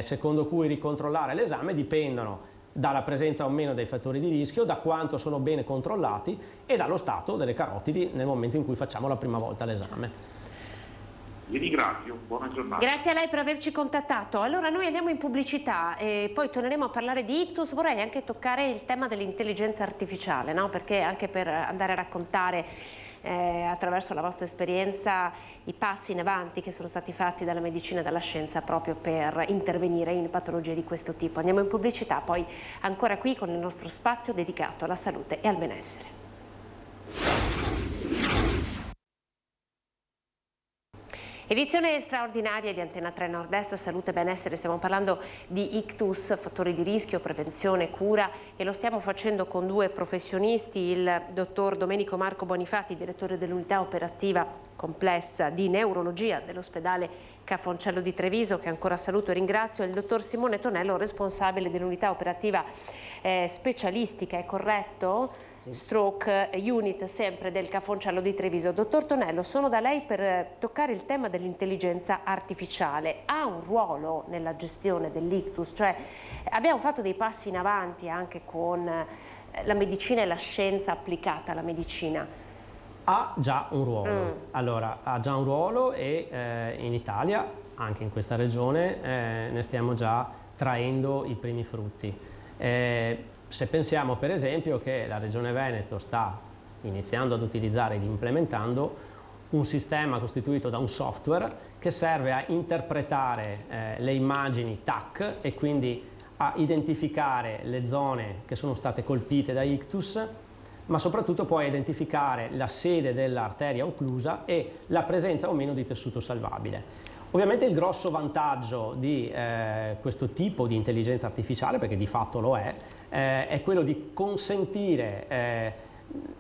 secondo cui ricontrollare l'esame dipendono dalla presenza o meno dei fattori di rischio, da quanto sono bene controllati e dallo stato delle carotidi nel momento in cui facciamo la prima volta l'esame. Vi ringrazio, buona giornata. Grazie a lei per averci contattato. Allora noi andiamo in pubblicità e poi torneremo a parlare di ictus. Vorrei anche toccare il tema dell'intelligenza artificiale, no? Perché anche per andare a raccontare attraverso la vostra esperienza i passi in avanti che sono stati fatti dalla medicina e dalla scienza proprio per intervenire in patologie di questo tipo. Andiamo in pubblicità, poi ancora qui con il nostro spazio dedicato alla salute e al benessere. Edizione straordinaria di Antena 3 Nord-Est, salute e benessere. Stiamo parlando di ictus, fattori di rischio, prevenzione, cura, e lo stiamo facendo con due professionisti, il dottor Domenico Marco Bonifatti, direttore dell'unità operativa complessa di neurologia dell'ospedale Ca' Foncello di Treviso, che ancora saluto e ringrazio, e il dottor Simone Tonello, responsabile dell'unità operativa specialistica, è corretto? Stroke Unit, sempre del Ca' Foncello di Treviso. Dottor Tonello, sono da lei per toccare il tema dell'intelligenza artificiale. Ha un ruolo nella gestione dell'ictus? Cioè, abbiamo fatto dei passi in avanti anche con la medicina e la scienza applicata alla medicina. Ha già un ruolo. Allora, ha già un ruolo e in Italia, anche in questa regione, ne stiamo già traendo i primi frutti. Se pensiamo per esempio che la Regione Veneto sta iniziando ad utilizzare ed implementando un sistema costituito da un software che serve a interpretare le immagini TAC e quindi a identificare le zone che sono state colpite da ictus, ma soprattutto poi a identificare la sede dell'arteria occlusa e la presenza o meno di tessuto salvabile. Ovviamente il grosso vantaggio di questo tipo di intelligenza artificiale, perché di fatto lo è quello di consentire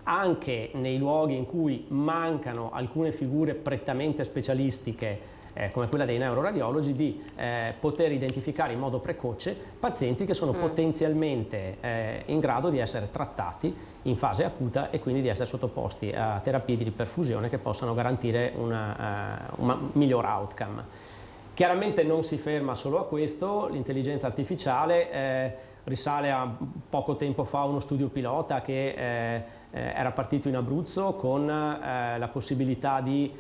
anche nei luoghi in cui mancano alcune figure prettamente specialistiche come quella dei neuroradiologi, di poter identificare in modo precoce pazienti che sono potenzialmente in grado di essere trattati in fase acuta e quindi di essere sottoposti a terapie di perfusione che possano garantire un miglior outcome. Chiaramente non si ferma solo a questo, l'intelligenza artificiale risale a poco tempo fa uno studio pilota che era partito in Abruzzo con la possibilità di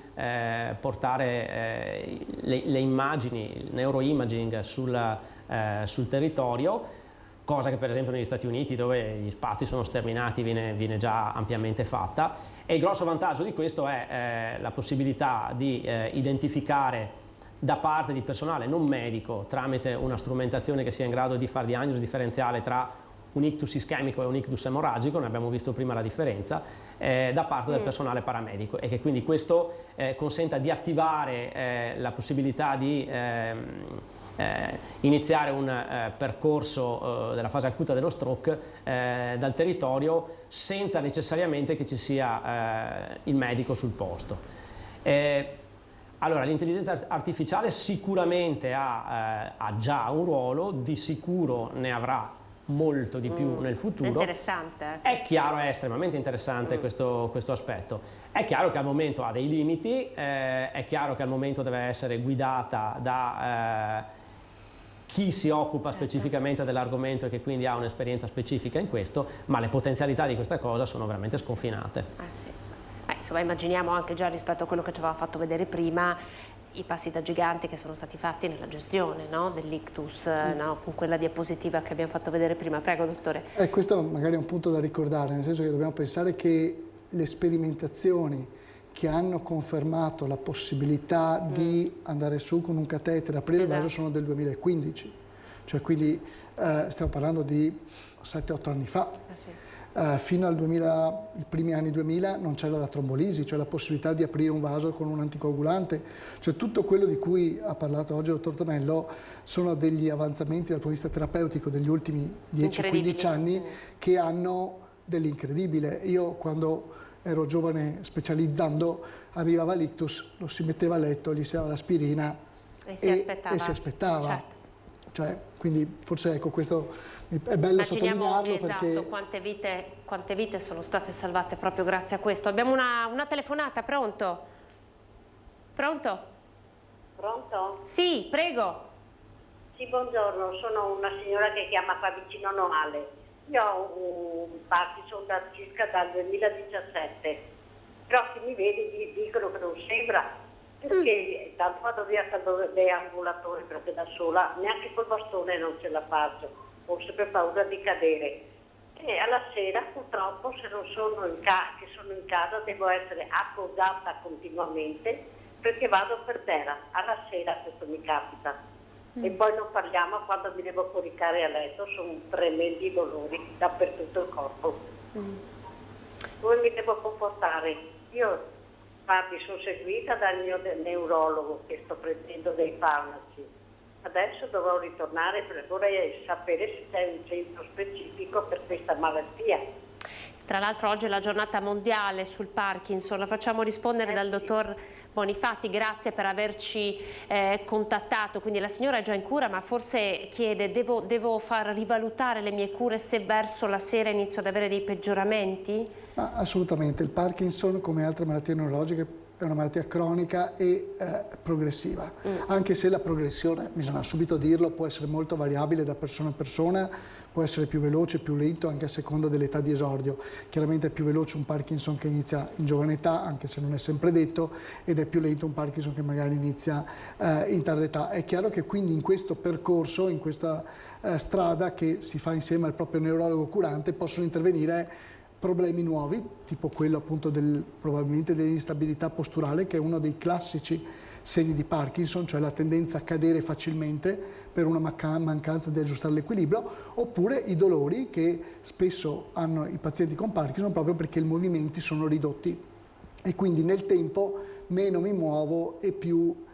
portare le immagini, il neuroimaging sul territorio, cosa che per esempio negli Stati Uniti, dove gli spazi sono sterminati, viene già ampiamente fatta. E il grosso vantaggio di questo è la possibilità di identificare da parte di personale non medico, tramite una strumentazione che sia in grado di fare diagnosi differenziale tra un ictus ischemico e un ictus emorragico, ne abbiamo visto prima la differenza, da parte del personale paramedico, e che quindi questo consenta di attivare la possibilità di iniziare un percorso della fase acuta dello stroke dal territorio senza necessariamente che ci sia il medico sul posto. Allora, l'intelligenza artificiale sicuramente ha già un ruolo, di sicuro ne avrà molto di più nel futuro. È interessante. È chiaro, è estremamente interessante questo aspetto. È chiaro che al momento ha dei limiti, è chiaro che al momento deve essere guidata da chi si occupa specificamente dell'argomento e che quindi ha un'esperienza specifica in questo, ma le potenzialità di questa cosa sono veramente sconfinate. Sì. Insomma, immaginiamo anche già rispetto a quello che ci aveva fatto vedere prima i passi da gigante che sono stati fatti nella gestione, no, dell'ictus, no, con quella diapositiva che abbiamo fatto vedere prima. Prego, dottore. Questo magari è un punto da ricordare, nel senso che dobbiamo pensare che le sperimentazioni che hanno confermato la possibilità di andare su con un catetere, aprire il vaso, sono del 2015, cioè quindi stiamo parlando di 7-8 anni fa. Fino ai primi anni 2000 non c'era la trombolisi, cioè la possibilità di aprire un vaso con un anticoagulante, cioè tutto quello di cui ha parlato oggi il dottor Tonello sono degli avanzamenti dal punto di vista terapeutico degli ultimi 10-15 anni che hanno dell'incredibile. Io quando ero giovane specializzando arrivava l'ictus, lo si metteva a letto, gli si dava l'aspirina e si aspettava. Certo. Cioè, quindi forse ecco questo è bello sottolinearlo, esatto, perché quante vite sono state salvate proprio grazie a questo. Abbiamo una telefonata, pronto? Pronto? Pronto? Sì, prego. Sì, buongiorno, sono una signora che chiama qua vicino Noale. Io ho un Parkinson circa dal 2017, però chi mi vede dicono che non sembra Perché tanto vado via quando dei ambulatori perché da sola neanche col bastone non ce la faccio, ho sempre paura di cadere. E alla sera purtroppo se non sono che sono in casa devo essere appoggiata continuamente perché vado per terra, alla sera questo mi capita. E poi non parliamo quando mi devo coricare a letto, sono tremendi dolori dappertutto il corpo. Come mi devo comportare? Io sono seguita dal mio neurologo che sto prendendo dei farmaci. Adesso dovrò ritornare perché vorrei sapere se c'è un centro specifico per questa malattia. Tra l'altro oggi è la giornata mondiale sul Parkinson, la facciamo rispondere dal dottor Bonifatti, grazie per averci contattato. Quindi la signora è già in cura ma forse chiede, devo far rivalutare le mie cure se verso la sera inizio ad avere dei peggioramenti? Assolutamente, il Parkinson come altre malattie neurologiche è una malattia cronica e progressiva, anche se la progressione, bisogna subito dirlo, può essere molto variabile da persona a persona, può essere più veloce, più lento anche a seconda dell'età di esordio. Chiaramente è più veloce un Parkinson che inizia in giovane età, anche se non è sempre detto, ed è più lento un Parkinson che magari inizia in tarda età. È chiaro che quindi in questo percorso, in questa strada che si fa insieme al proprio neurologo curante, possono intervenire problemi nuovi, tipo quello appunto probabilmente dell'instabilità posturale, che è uno dei classici segni di Parkinson, cioè la tendenza a cadere facilmente per una mancanza di aggiustare l'equilibrio, oppure i dolori che spesso hanno i pazienti con Parkinson proprio perché i movimenti sono ridotti e quindi nel tempo meno mi muovo e più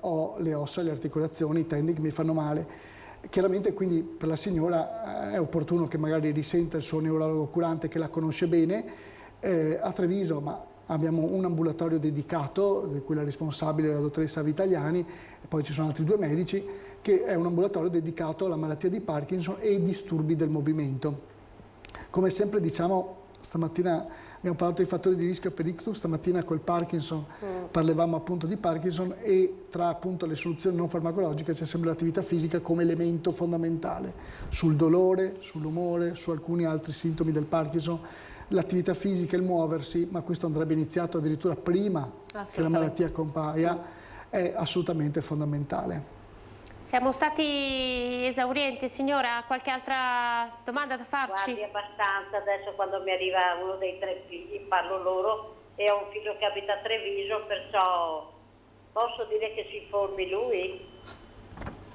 ho le ossa, le articolazioni, i tendini che mi fanno male. Chiaramente quindi per la signora è opportuno che magari risenta il suo neurologo curante che la conosce bene. A Treviso abbiamo un ambulatorio dedicato, di cui la responsabile è la dottoressa Vitaliani, e poi ci sono altri 2 medici, che è un ambulatorio dedicato alla malattia di Parkinson e ai disturbi del movimento. Come sempre diciamo, stamattina abbiamo parlato di fattori di rischio per ictus, stamattina col Parkinson parlavamo appunto di Parkinson e tra appunto le soluzioni non farmacologiche c'è sempre l'attività fisica come elemento fondamentale sul dolore, sull'umore, su alcuni altri sintomi del Parkinson. L'attività fisica, il muoversi, ma questo andrebbe iniziato addirittura prima che la malattia compaia, è assolutamente fondamentale. Siamo stati esaurienti, signora? Qualche altra domanda da farci? Guardi, abbastanza. Adesso quando mi arriva uno dei 3 figli parlo loro e ho un figlio che abita a Treviso, perciò posso dire che si informi lui?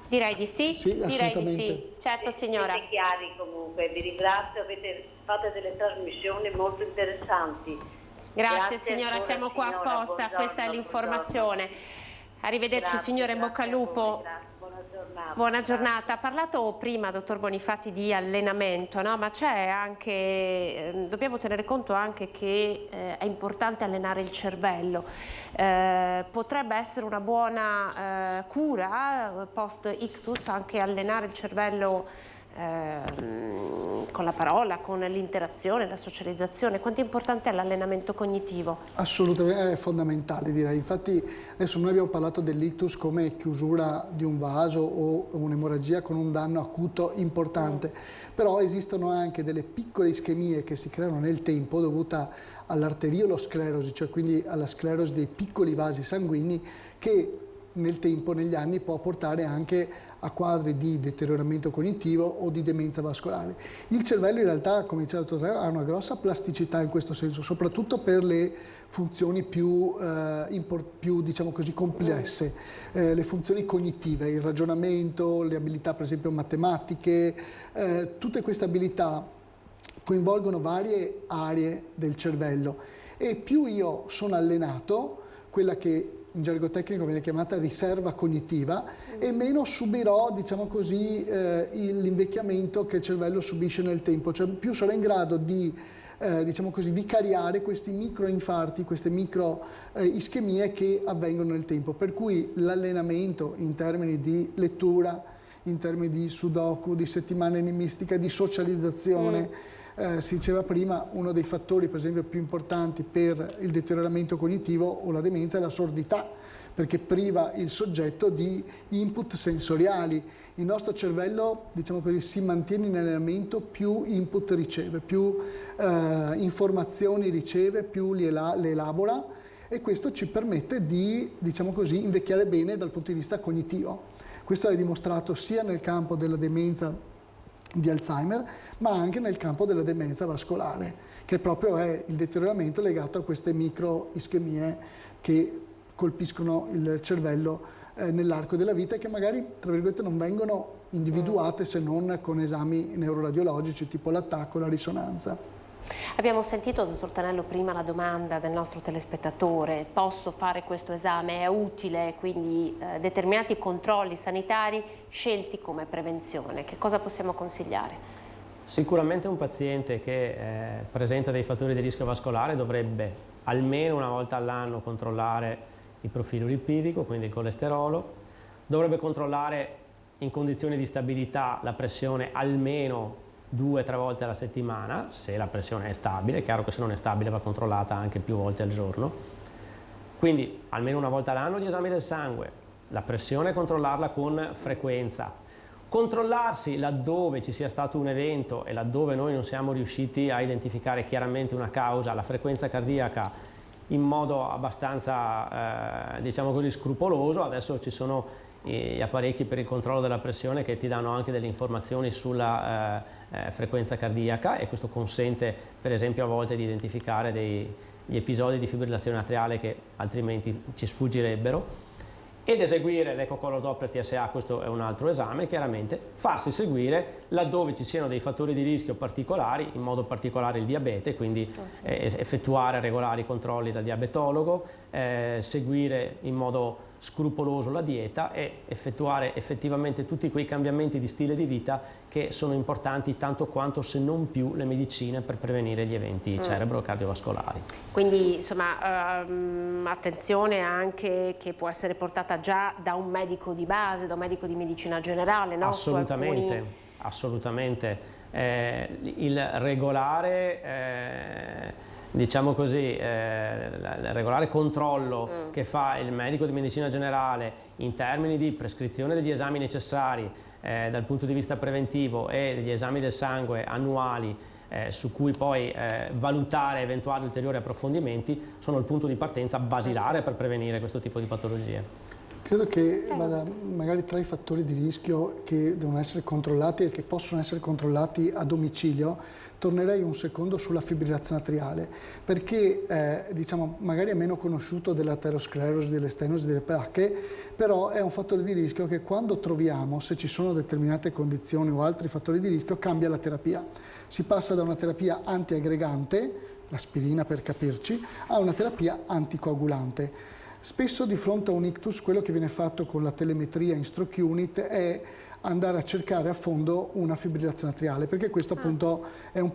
Direi di sì. Sì, direi di sì. Certo, signora. Siete chiari comunque, vi ringrazio, fate delle trasmissioni molto interessanti. Grazie signora, ancora, siamo qua signora, apposta, buongiorno, questa è l'informazione. Arrivederci signora, in bocca al lupo. Buona giornata. Buona giornata. Ha parlato prima, dottor Bonifatti, di allenamento, no? Ma c'è anche, dobbiamo tenere conto anche che è importante allenare il cervello. Potrebbe essere una buona cura post-ictus anche allenare il cervello con la parola, con l'interazione, la socializzazione. Quanto è importante è l'allenamento cognitivo? Assolutamente, è fondamentale direi. Infatti adesso noi abbiamo parlato dell'ictus come chiusura di un vaso o un'emorragia con un danno acuto importante, però esistono anche delle piccole ischemie che si creano nel tempo dovuta all'arteriolosclerosi, cioè quindi alla sclerosi dei piccoli vasi sanguigni che nel tempo, negli anni, può portare anche a quadri di deterioramento cognitivo o di demenza vascolare. Il cervello in realtà, come diceva il dottor, ha una grossa plasticità in questo senso, soprattutto per le funzioni più diciamo così, complesse, le funzioni cognitive, il ragionamento, le abilità per esempio matematiche, tutte queste abilità coinvolgono varie aree del cervello e più io sono allenato, quella che in gergo tecnico viene chiamata riserva cognitiva, e meno subirò, diciamo così, l'invecchiamento che il cervello subisce nel tempo, cioè più sarò in grado di diciamo così, vicariare questi microinfarti, queste micro ischemie che avvengono nel tempo, per cui l'allenamento in termini di lettura, in termini di sudoku, di settimana enigmistica, di socializzazione. Si diceva prima, uno dei fattori per esempio più importanti per il deterioramento cognitivo o la demenza è la sordità, perché priva il soggetto di input sensoriali. Il nostro cervello, diciamo così, si mantiene in allenamento più input riceve, più informazioni riceve, più le elabora, e questo ci permette di, diciamo così, invecchiare bene dal punto di vista cognitivo. Questo è dimostrato sia nel campo della demenza di Alzheimer, ma anche nel campo della demenza vascolare, che proprio è il deterioramento legato a queste microischemie che colpiscono il cervello nell'arco della vita e che magari, tra virgolette, non vengono individuate se non con esami neuroradiologici tipo l'attacco, la risonanza. Abbiamo sentito, dottor Tanello, prima la domanda del nostro telespettatore: posso fare questo esame? È utile? Quindi determinati controlli sanitari scelti come prevenzione, che cosa possiamo consigliare? Sicuramente un paziente che presenta dei fattori di rischio vascolare dovrebbe almeno una volta all'anno controllare il profilo lipidico, quindi il colesterolo, dovrebbe controllare in condizioni di stabilità la pressione almeno 2 o 3 volte alla settimana, se la pressione è stabile. È chiaro che se non è stabile va controllata anche più volte al giorno. Quindi almeno una volta all'anno gli esami del sangue, la pressione controllarla con frequenza, controllarsi laddove ci sia stato un evento e laddove noi non siamo riusciti a identificare chiaramente una causa, la frequenza cardiaca in modo abbastanza diciamo così scrupoloso. Adesso ci sono gli apparecchi per il controllo della pressione che ti danno anche delle informazioni sulla frequenza cardiaca, e questo consente per esempio a volte di identificare gli episodi di fibrillazione atriale che altrimenti ci sfuggirebbero, ed eseguire l'ecocolor Doppler TSA. Questo è un altro esame, chiaramente farsi seguire laddove ci siano dei fattori di rischio particolari, in modo particolare il diabete, quindi effettuare regolari controlli dal diabetologo, seguire in modo scrupoloso la dieta e effettuare effettivamente tutti quei cambiamenti di stile di vita che sono importanti tanto quanto, se non più, le medicine per prevenire gli eventi cerebro-cardiovascolari. Quindi insomma attenzione anche che può essere portata già da un medico di base, da un medico di medicina generale, no? Assolutamente, assolutamente. Il regolare diciamo così, il regolare controllo che fa il medico di medicina generale in termini di prescrizione degli esami necessari dal punto di vista preventivo e degli esami del sangue annuali su cui poi valutare eventuali ulteriori approfondimenti sono il punto di partenza basilare per prevenire questo tipo di patologie. Credo che vada magari tra i fattori di rischio che devono essere controllati e che possono essere controllati a domicilio. Tornerei un secondo sulla fibrillazione atriale, perché diciamo magari è meno conosciuto dell'aterosclerosi, delle stenosi, delle placche, però è un fattore di rischio che quando troviamo, se ci sono determinate condizioni o altri fattori di rischio, cambia la terapia. Si passa da una terapia antiaggregante, l'aspirina per capirci, a una terapia anticoagulante. Spesso di fronte a un ictus quello che viene fatto con la telemetria in stroke unit è andare a cercare a fondo una fibrillazione atriale, perché questo appunto è un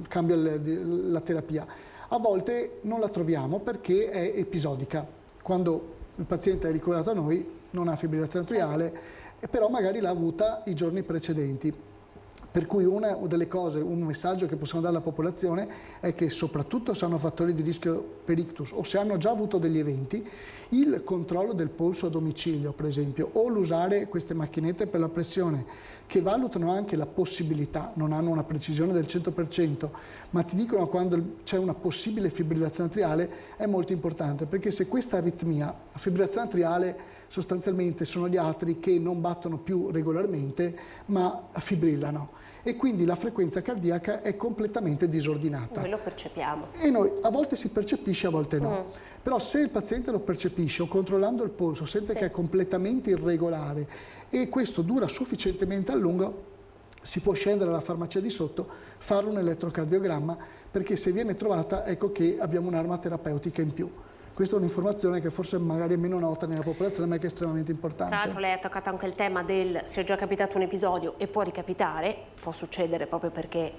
cambia la terapia. A volte non la troviamo perché è episodica. Quando il paziente è ricoverato a noi non ha fibrillazione atriale, però magari l'ha avuta i giorni precedenti. Per cui una delle cose, un messaggio che possiamo dare alla popolazione è che soprattutto se hanno fattori di rischio per ictus o se hanno già avuto degli eventi, il controllo del polso a domicilio, per esempio, o l'usare queste macchinette per la pressione che valutano anche la possibilità, non hanno una precisione del 100%, ma ti dicono quando c'è una possibile fibrillazione atriale, è molto importante, perché se questa aritmia, la fibrillazione atriale sostanzialmente sono gli atri che non battono più regolarmente ma fibrillano e quindi la frequenza cardiaca è completamente disordinata. Noi lo percepiamo. E noi a volte si percepisce, a volte no. Però se il paziente lo percepisce o controllando il polso sente che è completamente irregolare e questo dura sufficientemente a lungo, si può scendere alla farmacia di sotto, fare un elettrocardiogramma, perché se viene trovata ecco che abbiamo un'arma terapeutica in più. Questa è un'informazione che forse magari è meno nota nella popolazione, ma che è estremamente importante. Tra l'altro lei ha toccato anche il tema del se è già capitato un episodio e può ricapitare, può succedere proprio perché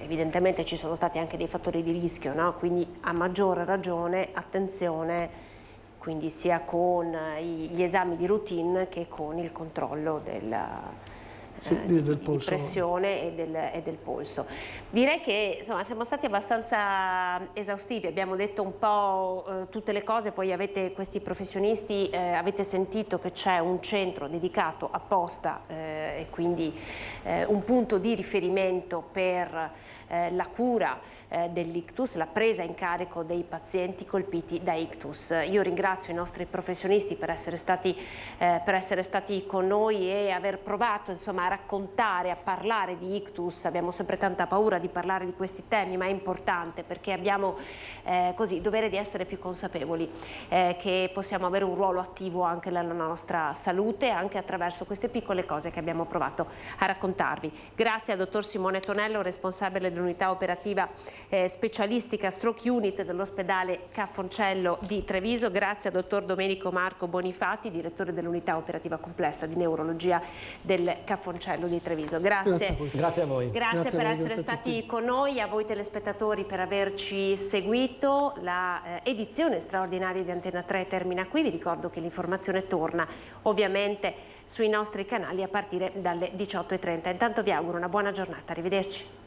evidentemente ci sono stati anche dei fattori di rischio, no? Quindi a maggior ragione attenzione, quindi sia con gli esami di routine che con il controllo del polso. Di pressione e del polso. Direi che insomma siamo stati abbastanza esaustivi, abbiamo detto un po' tutte le cose, poi avete questi professionisti, avete sentito che c'è un centro dedicato apposta e quindi un punto di riferimento per la cura dell'ictus, la presa in carico dei pazienti colpiti da ictus. Io ringrazio i nostri professionisti per essere stati con noi e aver provato insomma a raccontare, a parlare di ictus. Abbiamo sempre tanta paura di parlare di questi temi, ma è importante perché abbiamo così il dovere di essere più consapevoli che possiamo avere un ruolo attivo anche nella nostra salute, anche attraverso queste piccole cose che abbiamo provato a raccontarvi. Grazie al dottor Simone Tonello, responsabile dell'unità operativa specialistica Stroke Unit dell'ospedale Caffoncello di Treviso. Grazie al dottor Domenico Marco Bonifati, direttore dell'unità operativa complessa di neurologia del Caffoncello di Treviso. Grazie a voi. Grazie per essere stati con noi, a voi telespettatori per averci seguito. La edizione straordinaria di Antena 3 termina qui. Vi ricordo che l'informazione torna ovviamente sui nostri canali a partire dalle 18:30. Intanto vi auguro una buona giornata. Arrivederci.